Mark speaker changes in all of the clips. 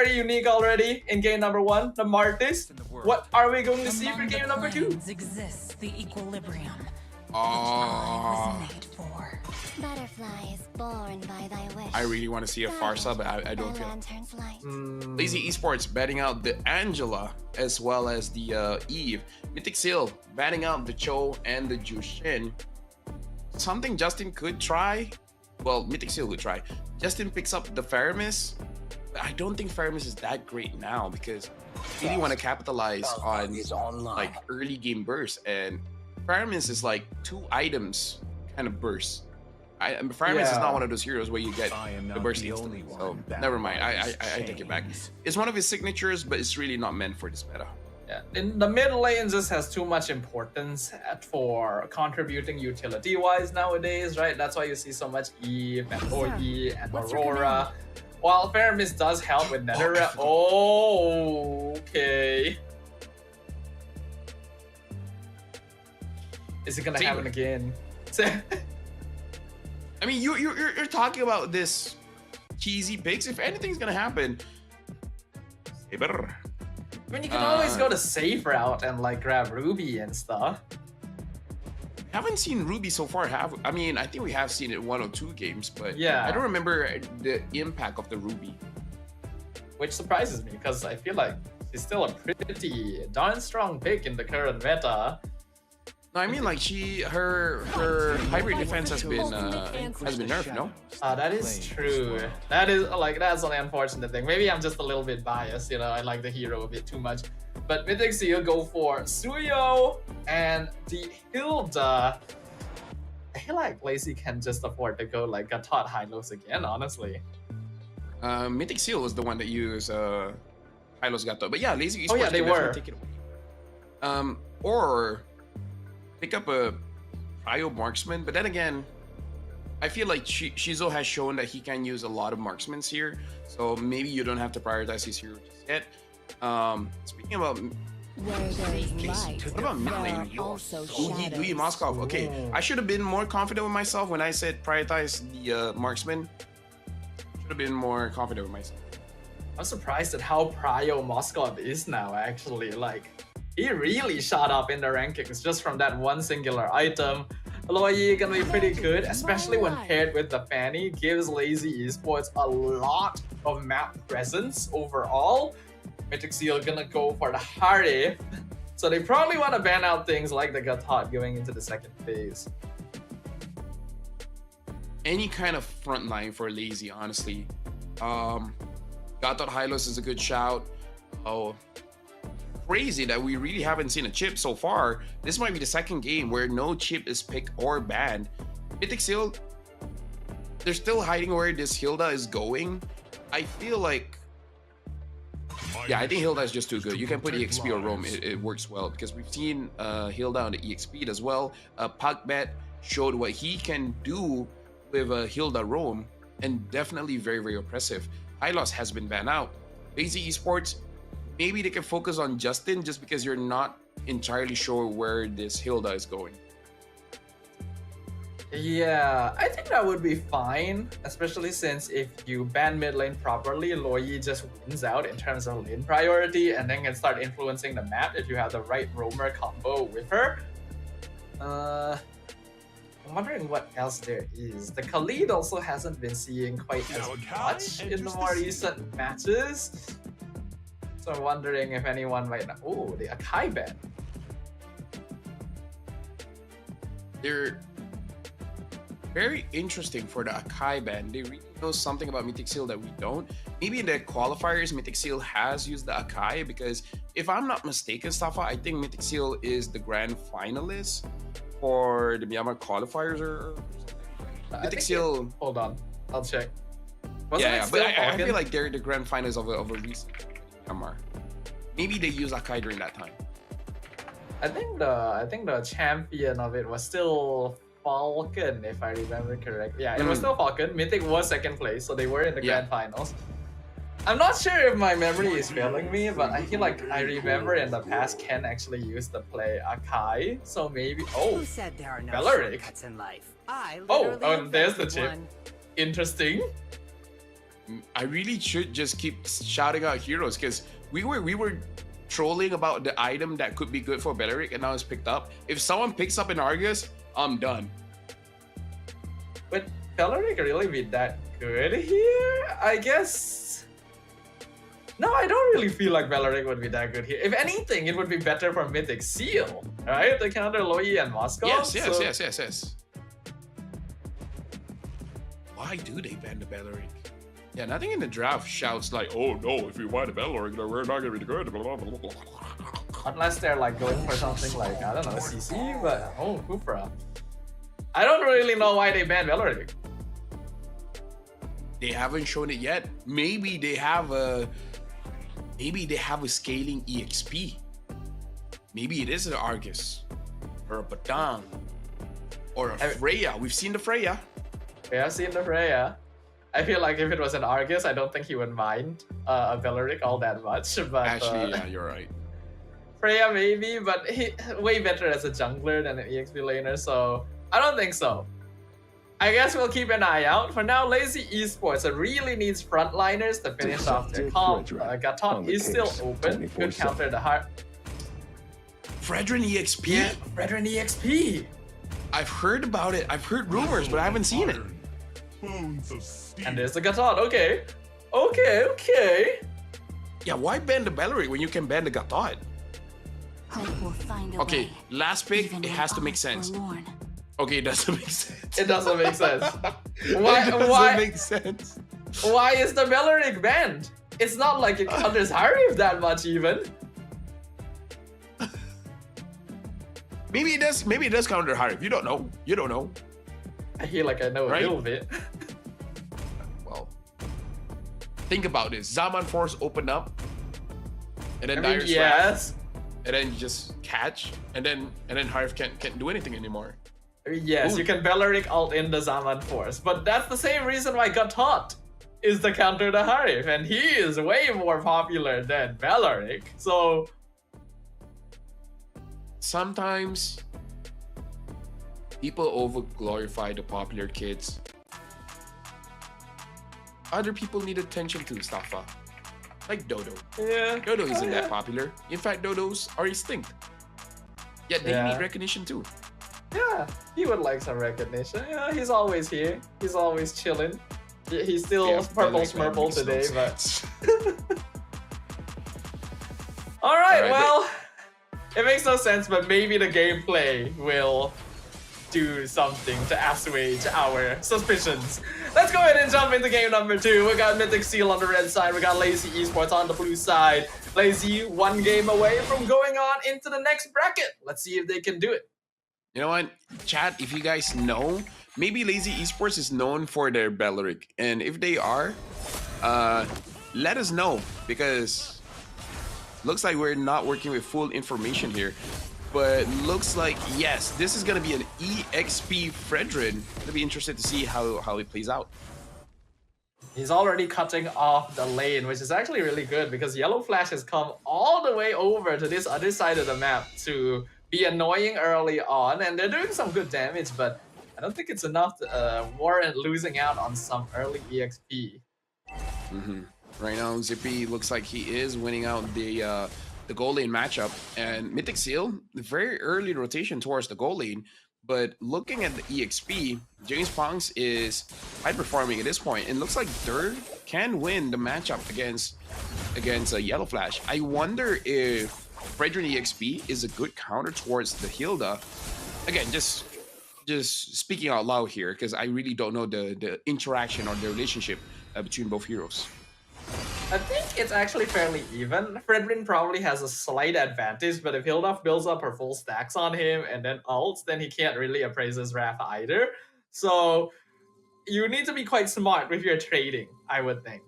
Speaker 1: very unique already in game number 1, the Martis. What are we going to see for game number 2?
Speaker 2: Exists the equilibrium.
Speaker 3: Oh,
Speaker 2: Made for.
Speaker 4: Butterflies born by thy wish.
Speaker 3: I really want to see a Farsa, but I don't feel.
Speaker 4: Lantern's light.
Speaker 3: Lazy Esports batting out the Angela as well as the Eve. Mythic Seal batting out the Cho and the Jushin. Something Justin could try. Well, Mythic Seal would try. Justin picks up the Faramis. But I don't think Faramis is that great now because you really want to capitalize on like early game bursts, and Faramis is like 2 items kind of burst. Faramis is not one of those heroes where you get the burst instantly. So never mind. I take it back. It's one of his signatures, but it's really not meant for this meta.
Speaker 1: Yeah, in the mid lane just has too much importance for contributing utility-wise nowadays, right? That's why you see so much Eve and Ogi and Aurora. While Faramis does help with Netherrealm. Oh, okay. Is it gonna happen again?
Speaker 3: I mean, you're talking about this cheesy picks. If anything's gonna happen, Saber.
Speaker 1: I mean, you can always go the safe route and like grab Ruby and stuff.
Speaker 3: Haven't seen Ruby so far, I mean, I think we have seen it 1 or 2 games, but
Speaker 1: yeah,
Speaker 3: I don't remember the impact of the Ruby.
Speaker 1: Which surprises me because I feel like she's still a pretty darn strong pick in the current meta.
Speaker 3: No, I mean like her hybrid defense has been nerfed, no?
Speaker 1: That is true. That's an unfortunate thing. Maybe I'm just a little bit biased, you know, I like the hero a bit too much. But Mythic Seal go for Suyo and the Hilda. I feel like Lazy can just afford to go like Gatot Hylos again, honestly.
Speaker 3: Mythic Seal was the one that used Hylos Gatot. But yeah, Lazy Esports.
Speaker 1: Oh yeah, they were.
Speaker 3: Take it away. Or pick up a Cryo Marksman, but then again, I feel like Shizo has shown that he can use a lot of marksmans here, so maybe you don't have to prioritize his hero just yet. Speaking about what about mid lane? Dewey Moskov. Okay, I should have been more confident with myself when I said prioritize the marksman. Should have been more confident with myself.
Speaker 1: I'm surprised at how prio Moskov is now, actually. Like, he really shot up in the rankings just from that one singular item. Aloy gonna be pretty good, especially when paired with the Fanny. Gives Lazy Esports a lot of map presence overall. Mythic Seal gonna go for the Hardy. So they probably want to ban out things like the Gatot going into the second phase.
Speaker 3: Any kind of front line for Lazy, honestly. Gatot Hylos is a good shout. Oh, crazy that we really haven't seen a chip so far. This might be the second game where no chip is picked or banned. Mythic Seal, they're still hiding where this Hilda is going. I feel like, yeah, I think Hilda is just too good. You can put EXP or Roam, it works well because we've seen Hilda on the EXP as well. Pakbet showed what he can do with Hilda Roam, and definitely very, very oppressive. Hylos has been banned out. Lazy Esports, maybe they can focus on Justin just because you're not entirely sure where this Hilda is going.
Speaker 1: Yeah, I think that would be fine, especially since if you ban mid lane properly, Loyi just wins out in terms of lane priority and then can start influencing the map if you have the right roamer combo with her. I'm wondering what else there is. The Khalid also hasn't been seeing quite as much in the more recent matches. So I'm wondering if anyone might know. Oh, the Akai ban.
Speaker 3: They're very interesting for the Akai ban. They really know something about Mythic Seal that we don't. Maybe in the qualifiers, Mythic Seal has used the Akai because if I'm not mistaken, Safa, I think Mythic Seal is the grand finalist for the Myanmar qualifiers or something. Mythic Seal. Hold
Speaker 1: on, I'll check.
Speaker 3: But I feel like they're the grand finalists of a recent Myanmar. Maybe they use Akai during that time.
Speaker 1: I think the champion of it was still Falcon, if I remember correctly. Yeah, it was still Falcon. Mythic was second place, so they were in the grand finals. I'm not sure if my memory is failing me, but I feel like I remember in the past Ken actually used to play Akai, so maybe. Oh, Beleric.
Speaker 2: In life? I
Speaker 1: oh, there's the chip. Interesting.
Speaker 3: I really should just keep shouting out heroes because we were trolling about the item that could be good for Belleric and now it's picked up. If someone picks up an Argus, I'm done.
Speaker 1: Would Belleric really be that good here? I guess. No, I don't really feel like Belleric would be that good here. If anything, it would be better for Mythic Seal, right? To counter Loi and Moscow.
Speaker 3: Yes. Why do they ban the Belleric? Yeah, nothing in the draft shouts like, "Oh no, if we want a Belleric, then we're not gonna be good." Blah, blah, blah, blah.
Speaker 1: Unless they're like going for something like, I don't know, CC, but oh, Kupra. I don't really know why they banned Belleric.
Speaker 3: They haven't shown it yet. Maybe they have a scaling EXP. Maybe it is an Argus or a Batang or a Freya. We've seen the Freya.
Speaker 1: We have seen the Freya. I feel like if it was an Argus, I don't think he would mind a Belleric all that much. But
Speaker 3: Actually, yeah, you're right.
Speaker 1: Freya maybe, but he way better as a jungler than an EXP laner, so I don't think so. I guess we'll keep an eye out. For now, Lazy Esports really needs frontliners to finish off their comp. Gatot is still open. Good counter the heart.
Speaker 3: Fredrin EXP?
Speaker 1: Yeah, Fredrin EXP.
Speaker 3: I've heard about it. I've heard rumors, but I haven't seen it.
Speaker 1: And there's the Gatot. Okay.
Speaker 3: Yeah, why ban the Belleric when you can ban the Gatot?
Speaker 2: Hope will find a
Speaker 3: Okay,
Speaker 2: way,
Speaker 3: last pick,
Speaker 2: even
Speaker 3: it
Speaker 2: when
Speaker 3: has to
Speaker 2: all
Speaker 3: make
Speaker 2: is
Speaker 3: sense.
Speaker 2: forlorn.
Speaker 3: Okay, it doesn't make sense.
Speaker 1: It doesn't make sense.
Speaker 3: It doesn't make sense.
Speaker 1: Why is the Belleric banned? It's not like it counters Harif that much even.
Speaker 3: Maybe it does counter Harif. You don't know.
Speaker 1: I feel like I know
Speaker 3: Right?
Speaker 1: a little bit.
Speaker 3: Well, think about this. Zaman Force open up, and then Dire Strap,
Speaker 1: yes.
Speaker 3: and then you just catch, and then Harif can't do anything anymore.
Speaker 1: Yes,
Speaker 3: Ooh.
Speaker 1: you can Belleric alt in the Zaman Force, but that's the same reason why Gatot is the counter to Harif, and he is way more popular than Belleric. So
Speaker 3: Sometimes people over glorify the popular kids. Other people need attention too, Staffa. Like Dodo.
Speaker 1: yeah,
Speaker 3: Dodo isn't that popular. In fact, Dodos are extinct. Yet they
Speaker 1: Yeah.
Speaker 3: need recognition too.
Speaker 1: Yeah, he would like some recognition. Yeah, he's always here. He's always chilling. He's still
Speaker 3: Yeah,
Speaker 1: purple
Speaker 3: like, that
Speaker 1: smurple
Speaker 3: makes no
Speaker 1: today, but
Speaker 3: sense.
Speaker 1: all right.
Speaker 3: Alright,
Speaker 1: Well, it makes no sense, but maybe the gameplay will do something to assuage our suspicions. Let's go ahead and jump into game number 2. We got Mythic Seal on the red side. We got Lazy Esports on the blue side. Lazy one game away from going on into the next bracket. Let's see if they can do it.
Speaker 3: You know what, chat, if you guys know, maybe Lazy Esports is known for their Belleric. And if they are, let us know, because looks like we're not working with full information here. But looks like, yes, this is going to be an EXP Fredrin. I'll be interested to see how it plays out.
Speaker 1: He's already cutting off the lane, which is actually really good because Yellow Flash has come all the way over to this other side of the map to be annoying early on, and they're doing some good damage, but I don't think it's enough to warrant losing out on some early EXP.
Speaker 3: Right now, Zippy looks like he is winning out the goal lane matchup, and Mythic Seal, very early rotation towards the goal lane. But looking at the EXP, James Pongs is high performing at this point, and looks like Dirt can win the matchup against a Yellow Flash. I wonder if Fredrin EXP is a good counter towards the Hilda. Again, just speaking out loud here, because I really don't know the interaction or the relationship between both heroes.
Speaker 1: I think it's actually fairly even. Fredrin probably has a slight advantage, but if Hilda builds up her full stacks on him and then ults, then he can't really appraise his Wrath either. So you need to be quite smart with your trading, I would think.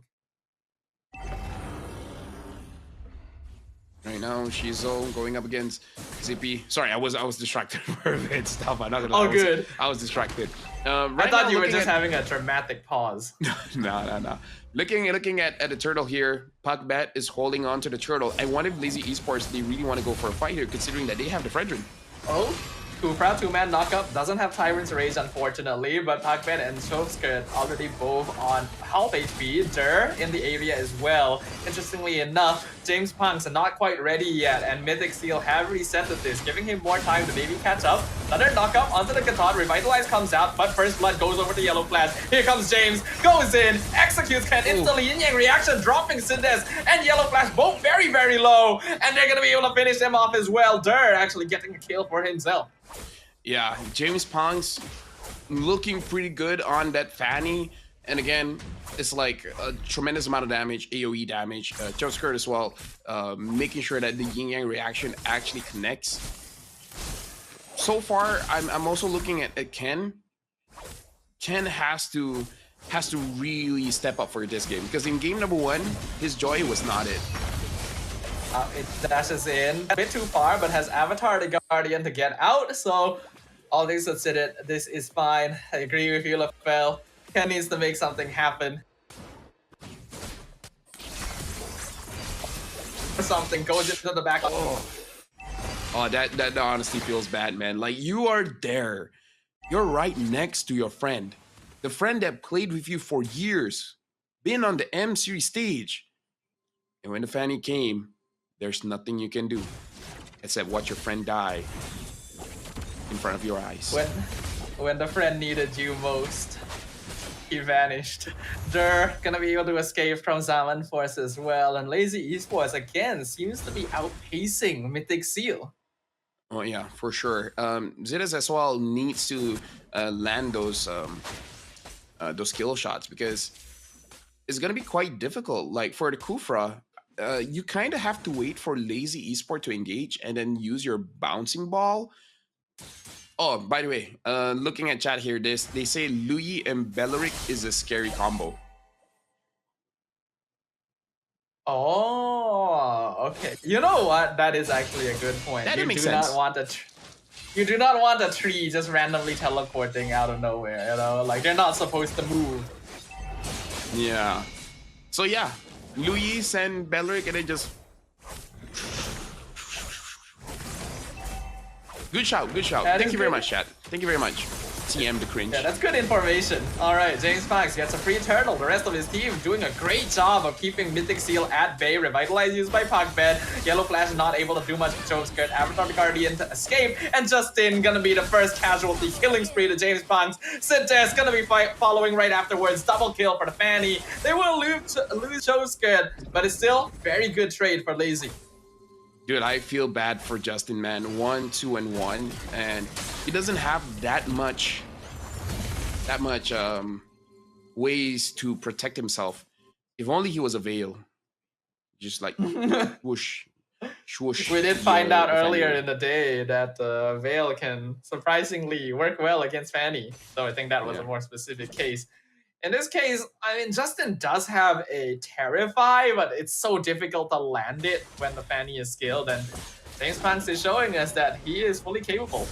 Speaker 3: Right now, Shizo going up against Zippy. Sorry, I was distracted for a bit. Stuff. I'm not gonna lie.
Speaker 1: Oh, good.
Speaker 3: I was distracted.
Speaker 1: I thought you were just having a dramatic pause.
Speaker 3: No. Looking at the turtle here, Puckbat is holding on to the turtle. I wonder if Lazy Esports, they really want to go for a fight here, considering that they have the Fredrin.
Speaker 1: Oh, Kufra, 2-man knockup, doesn't have Tyrant's Rage unfortunately, but Pakbet and Chokeskirt already both on half HP. Dur in the area as well. Interestingly enough, James Punks are not quite ready yet, and Mythic Seal have resetted this, giving him more time to maybe catch up. Another knockup onto the Katon, Revitalize comes out, but First Blood goes over to Yellow Flash. Here comes James, goes in, executes Ken instantly, Yin Yang reaction, dropping Cindes and Yellow Flash both very, very low, and they're gonna be able to finish him off as well. Dur actually getting a kill for himself.
Speaker 3: Yeah, James Pong's looking pretty good on that Fanny. And again, it's like a tremendous amount of damage, AoE damage. Joe Skirt as well, making sure that the Yin Yang reaction actually connects. So far, I'm also looking at Ken. Ken has to really step up for this game, because in game number 1, his joy was not it.
Speaker 1: It dashes in a bit too far, but has Avatar the Guardian to get out, so all things considered, this is fine. I agree with you, LaFell. Ken needs to make something happen. Something goes into the back.
Speaker 3: Oh, that honestly feels bad, man. Like, you are there. You're right next to your friend. The friend that played with you for years. Been on the M series stage. And when the Fanny came, there's nothing you can do except watch your friend die in front of your eyes.
Speaker 1: When the friend needed you most, he vanished. Dur gonna be able to escape from Zaman Force as well, and Lazy Esports again seems to be outpacing Mythic Seal.
Speaker 3: Oh yeah, for sure. Zidas as well needs to land those kill shots, because it's gonna be quite difficult. Like for the Kufra, you kind of have to wait for Lazy Esport to engage and then use your bouncing ball. Oh, by the way, looking at chat here, they say Louis and Belleric is a scary combo.
Speaker 1: Oh, okay. You know what? That is actually a good point.
Speaker 3: That makes
Speaker 1: sense. You do not want a tree just randomly teleporting out of nowhere, you know? Like, they're not supposed to move.
Speaker 3: Yeah. So yeah, Luis and Belleric, and then just... Good shout, good shout. Thank you very much, chat. Thank you very much. TM the cringe.
Speaker 1: Yeah, that's good information. Alright, James Fox gets a free turtle. The rest of his team doing a great job of keeping Mythic Seal at bay. Revitalize used by Pakbed. Yellow Flash not able to do much with Joe Skirt. Avatar the Guardian to escape. And Justin gonna be the first casualty. Killing spree to James Fox. Sintes gonna be following right afterwards. Double kill for the Fanny. They will lose Joe Skirt, but it's still very good trade for Lazy.
Speaker 3: Dude, I feel bad for Justin, man. 1, 2, and 1, and he doesn't have that much ways to protect himself. If only he was a Veil, just like whoosh, swoosh.
Speaker 1: We did find out earlier in the day that Veil can surprisingly work well against Fanny, so I think that was a more specific case. In this case, I mean, Justin does have a Terrify, but it's so difficult to land it when the Fanny is skilled, and James Pants is showing us that he is fully capable.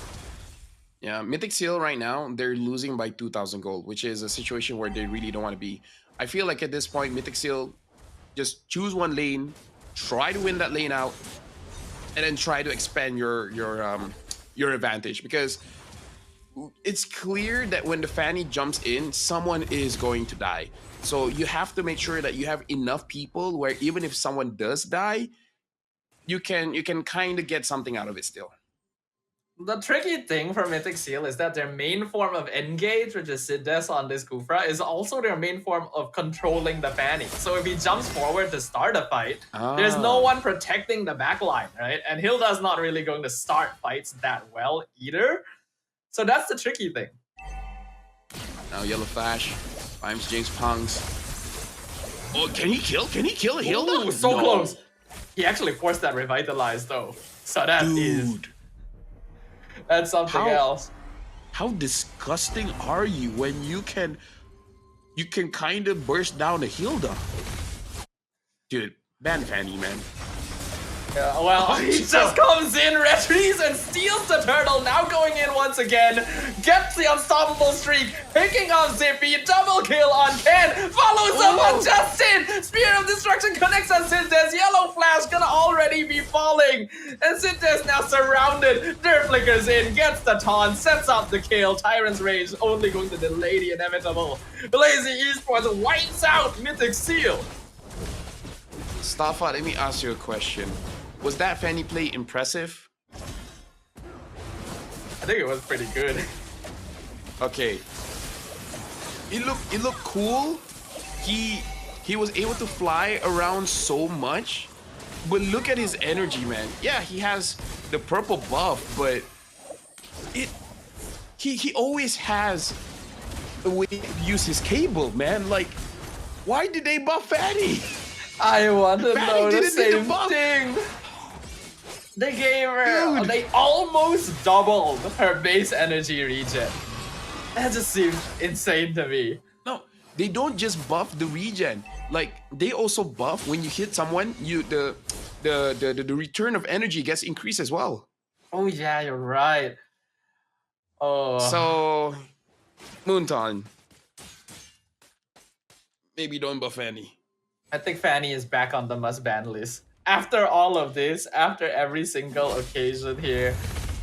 Speaker 3: Yeah, Mythic Seal right now, they're losing by 2,000 gold, which is a situation where they really don't want to be. I feel like at this point, Mythic Seal, just choose one lane, try to win that lane out, and then try to expand your advantage, because it's clear that when the Fanny jumps in, someone is going to die. So you have to make sure that you have enough people where even if someone does die, you can kind of get something out of it still.
Speaker 1: The tricky thing for Mythic Seal is that their main form of engage, which is Siddes on this Kufra, is also their main form of controlling the Fanny. So if he jumps forward to start a fight, there's no one protecting the backline, right? And Hilda's not really going to start fights that well either. So that's the tricky thing.
Speaker 3: Now Yellow Flash finds James Pungs. Oh, can he kill? Can he kill Hilda?
Speaker 1: Ooh, so close. He actually forced that Revitalize though. So that that's something else.
Speaker 3: How disgusting are you when you can kind of burst down a Hilda? Dude, ban Fanny, man.
Speaker 1: Yeah, well, he just comes in, retreats, and steals the turtle, now going in once again, gets the unstoppable streak, picking up Zippy, double kill on Ken, follows up on Justin, Spear of Destruction connects on Sintes, Yellow Flash gonna already be falling. And Sintes now surrounded. Dirt flickers in, gets the taunt, sets up the kill. Tyrant's Rage only going to delay the inevitable. Lazy Esports wipes out Mythic Seal.
Speaker 3: Staffa, let me ask you a question. Was that Fanny play impressive?
Speaker 1: I think it was pretty good.
Speaker 3: Okay. It looked cool. He was able to fly around so much. But look at his energy, man. Yeah, he has the purple buff, but he always has a way to use his cable, man. Like, why did they buff Fanny?
Speaker 1: I want to
Speaker 3: Fanny
Speaker 1: know the
Speaker 3: didn't need
Speaker 1: same
Speaker 3: the buff.
Speaker 1: thing. They gave her,
Speaker 3: Dude.
Speaker 1: they almost doubled her base energy regen. That just seems insane to me.
Speaker 3: No, they don't just buff the regen. Like, they also buff when you hit someone, the return of energy gets increased as well.
Speaker 1: Oh yeah, you're right. Oh.
Speaker 3: So, Moonton, maybe don't buff Fanny.
Speaker 1: I think Fanny is back on the must-ban list. After all of this, after every single occasion here,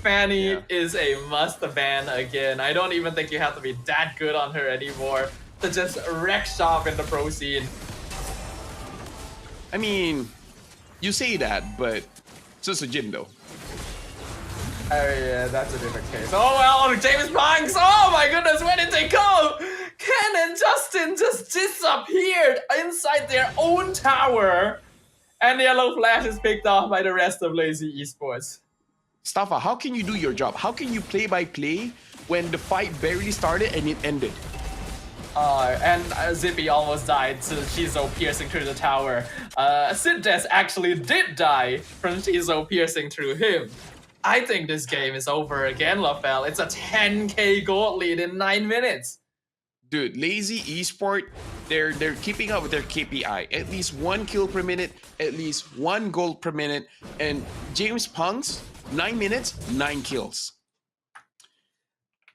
Speaker 1: Fanny is a must-ban again. I don't even think you have to be that good on her anymore to just wreck shop in the pro scene.
Speaker 3: I mean, you say that, but it's just a gym though.
Speaker 1: Oh yeah, that's a different case. Oh well, James Banks! Oh my goodness, where did they go? Ken and Justin just disappeared inside their own tower. And Yellow Flash is picked off by the rest of Lazy Esports.
Speaker 3: Staffa, how can you do your job? How can you play by play when the fight barely started and it ended?
Speaker 1: And Zippy almost died to Shizo piercing through the tower. Sintes actually did die from Shizo piercing through him. I think this game is over again, LaFell. It's a 10k gold lead in 9 minutes.
Speaker 3: Dude, Lazy Esport, they're keeping up with their KPI. At least 1 kill per minute, at least 1 gold per minute. And James Punks, 9 minutes, 9 kills.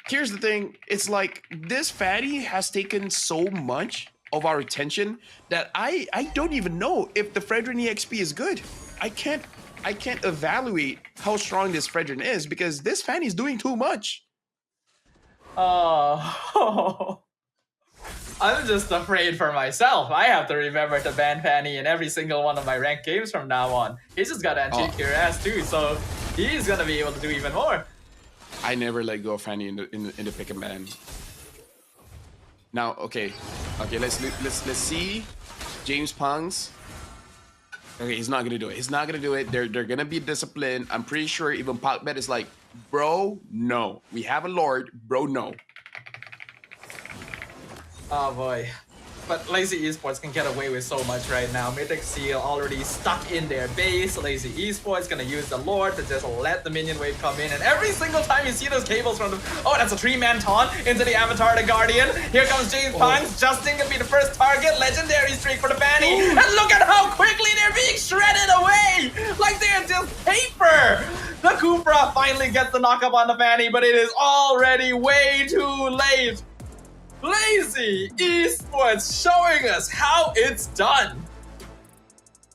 Speaker 3: Here's the thing, it's like this fatty has taken so much of our attention that I don't even know if the Fredrin EXP is good. I can't evaluate how strong this Fredrin is because this fanny is doing too much.
Speaker 1: Oh. I'm just afraid for myself. I have to remember to ban Fanny in every single one of my ranked games from now on. He's just got anti-cure ass too, so he's gonna be able to do even more.
Speaker 3: I never let go of Fanny in the pick and ban. Now, okay, let's see James Pungs. Okay, he's not gonna do it. He's not gonna do it. They're gonna be disciplined. I'm pretty sure even Pacbet is like, bro, no. We have a lord, bro, no.
Speaker 1: Oh boy. But Lazy Esports can get away with so much right now. Mythic Seal already stuck in their base. Lazy Esports gonna use the Lord to just let the minion wave come in. And every single time you see those cables from the... Oh, that's a 3-man taunt into the Avatar, the Guardian. Here comes James Punks. Justin gonna be the first target. Legendary streak for the Fanny. And look at how quickly they're being shredded away. Like they're just paper. The Kupra finally gets the knock up on the Fanny, but it is already way too late. Lazy Esports showing us how it's done.